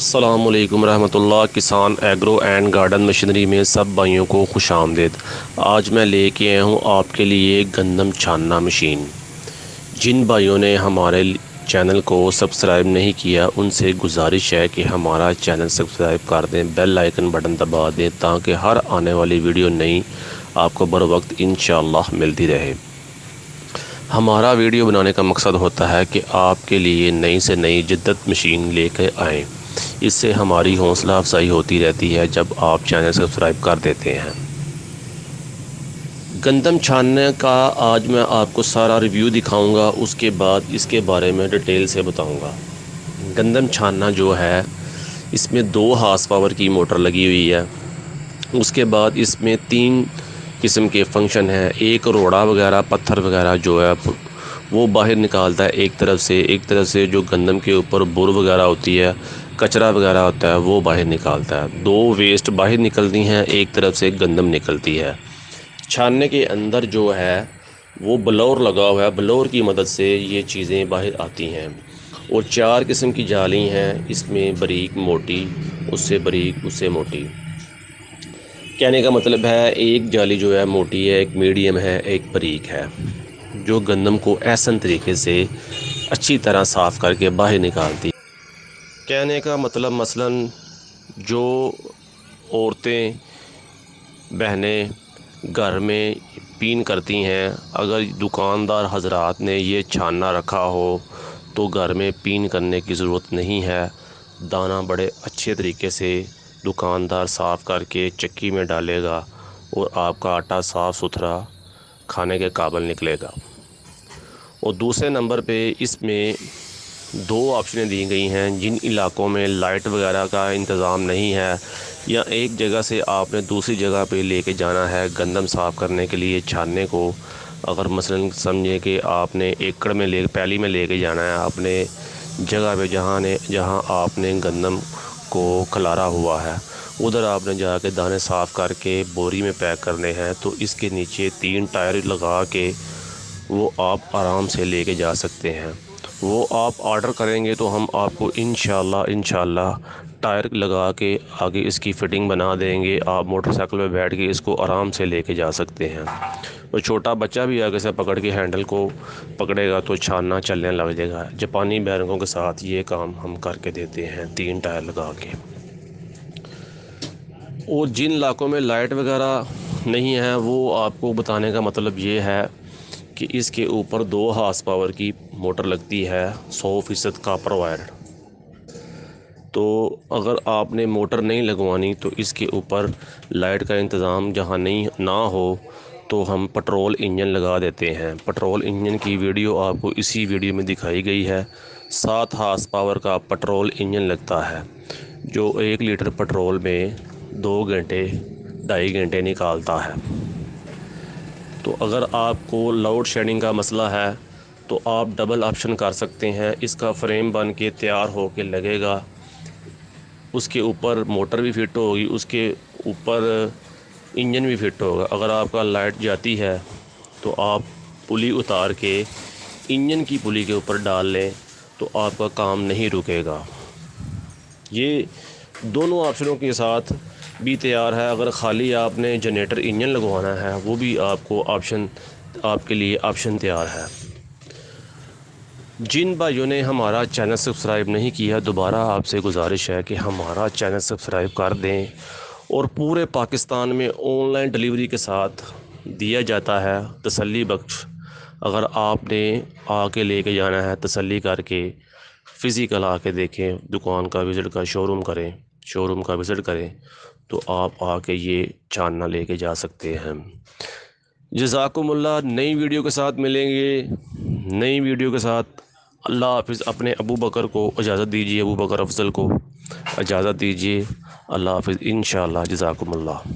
السلام علیکم رحمۃ اللہ۔ کسان ایگرو اینڈ گارڈن مشینری میں سب بھائیوں کو خوش آمدید۔ آج میں لے کے آیا ہوں آپ کے لیے گندم چھاننا مشین۔ جن بھائیوں نے ہمارے چینل کو سبسکرائب نہیں کیا ان سے گزارش ہے کہ ہمارا چینل سبسکرائب کر دیں، بیل آئیکن بٹن دبا دیں تاکہ ہر آنے والی ویڈیو نئی آپ کو بر وقت انشاءاللہ ملتی رہے۔ ہمارا ویڈیو بنانے کا مقصد ہوتا ہے کہ آپ کے لیے نئی سے نئی جدت مشین لے کے آئیں۔ اس سے ہماری حوصلہ افزائی ہوتی رہتی ہے جب آپ چینل سبسکرائب کر دیتے ہیں۔ گندم چھاننے کا آج میں آپ کو سارا ریویو دکھاؤں گا، اس کے بعد اس کے بارے میں ڈیٹیل سے بتاؤں گا۔ گندم چھاننا جو ہے اس میں 2 ہارس پاور کی موٹر لگی ہوئی ہے۔ اس کے بعد اس میں 3 قسم کے فنکشن ہیں۔ ایک روڑا وغیرہ پتھر وغیرہ جو ہے وہ باہر نکالتا ہے ایک طرف سے جو گندم کے اوپر بور وغیرہ ہوتی ہے، کچرا وغیرہ ہوتا ہے وہ باہر نکالتا ہے۔ 2 ویسٹ باہر نکلتی ہیں، ایک طرف سے گندم نکلتی ہے۔ چھاننے کے اندر جو ہے وہ بلور لگا ہوا ہے، بلور کی مدد سے یہ چیزیں باہر آتی ہیں۔ اور 4 قسم کی جالی ہیں، اس میں باریک، موٹی، اس سے باریک، اس سے موٹی۔ کہنے کا مطلب ہے ایک جالی جو ہے موٹی ہے، ایک میڈیم ہے، ایک باریک ہے، جو گندم کو احسن طریقے سے اچھی طرح صاف کر کے باہر نکالتی ہے۔ کہنے کا مطلب مثلاً جو عورتیں بہنیں گھر میں پین کرتی ہیں، اگر دکاندار حضرات نے یہ چھاننا رکھا ہو تو گھر میں پین کرنے کی ضرورت نہیں ہے۔ دانہ بڑے اچھے طریقے سے دکاندار صاف کر کے چکی میں ڈالے گا اور آپ کا آٹا صاف ستھرا کھانے کے قابل نکلے گا۔ اور دوسرے نمبر پہ اس میں 2 آپشنیں دی گئی ہیں۔ جن علاقوں میں لائٹ وغیرہ کا انتظام نہیں ہے یا ایک جگہ سے آپ نے دوسری جگہ پہ لے کے جانا ہے گندم صاف کرنے کے لیے چھاننے کو، اگر مثلاً سمجھیں کہ آپ نے ایکڑ میں پیلی میں لے کے جانا ہے اپنے جگہ پہ جہاں آپ نے گندم کو کھلارا ہوا ہے، ادھر آپ نے جا کے دانے صاف کر کے بوری میں پیک کرنے ہیں، تو اس کے نیچے 3 ٹائر لگا کے وہ آپ آرام سے لے کے جا سکتے ہیں۔ وہ آپ آرڈر کریں گے تو ہم آپ کو انشاءاللہ ٹائر لگا کے آگے اس کی فٹنگ بنا دیں گے۔ آپ موٹر سائیکل پہ بیٹھ کے اس کو آرام سے لے کے جا سکتے ہیں۔ اور چھوٹا بچہ بھی آگے سے پکڑ کے ہینڈل کو پکڑے گا تو چھاننا چلنے لگ جائے گا۔ جاپانی بیرنگوں کے ساتھ یہ کام ہم کر کے دیتے ہیں 3 ٹائر لگا کے۔ اور جن علاقوں میں لائٹ وغیرہ نہیں ہے وہ آپ کو بتانے کا مطلب یہ ہے کہ اس کے اوپر 2 ہارس پاور کی موٹر لگتی ہے، 100% کاپر وائر۔ تو اگر آپ نے موٹر نہیں لگوانی تو اس کے اوپر لائٹ کا انتظام جہاں نہ ہو تو ہم پٹرول انجن لگا دیتے ہیں۔ پٹرول انجن کی ویڈیو آپ کو اسی ویڈیو میں دکھائی گئی ہے۔ 7 ہارس پاور کا پٹرول انجن لگتا ہے جو 1 لیٹر پٹرول میں 2 گھنٹے 2.5 گھنٹے نکالتا ہے۔ تو اگر آپ کو لوڈ شیڈنگ کا مسئلہ ہے تو آپ ڈبل آپشن کر سکتے ہیں۔ اس کا فریم بن کے تیار ہو کے لگے گا، اس کے اوپر موٹر بھی فٹ ہوگی، اس کے اوپر انجن بھی فٹ ہوگا۔ اگر آپ کا لائٹ جاتی ہے تو آپ پلی اتار کے انجن کی پلی کے اوپر ڈال لیں تو آپ کا کام نہیں رکے گا۔ یہ دونوں آپشنوں کے ساتھ بھی تیار ہے۔ اگر خالی آپ نے جنریٹر انجن لگوانا ہے وہ بھی آپ کے لیے آپشن تیار ہے۔ جن بھائیوں نے ہمارا چینل سبسکرائب نہیں کیا دوبارہ آپ سے گزارش ہے کہ ہمارا چینل سبسکرائب کر دیں۔ اور پورے پاکستان میں آن لائن ڈیلیوری کے ساتھ دیا جاتا ہے، تسلی بخش۔ اگر آپ نے آ کے لے کے جانا ہے تسلی کر کے فزیکل آ کے دیکھیں، دکان کا وزٹ کا شو روم کا وزٹ کریں تو آپ آ کے یہ چھاننا لے کے جا سکتے ہیں۔ جزاکم اللہ۔ نئی ویڈیو کے ساتھ ملیں گے، نئی ویڈیو کے ساتھ۔ اللہ حافظ۔ اپنے ابو بکر کو اجازت دیجیے، ابو بکر افضل کو اجازت دیجیے۔ اللہ حافظ انشاءاللہ۔ جزاکم اللہ۔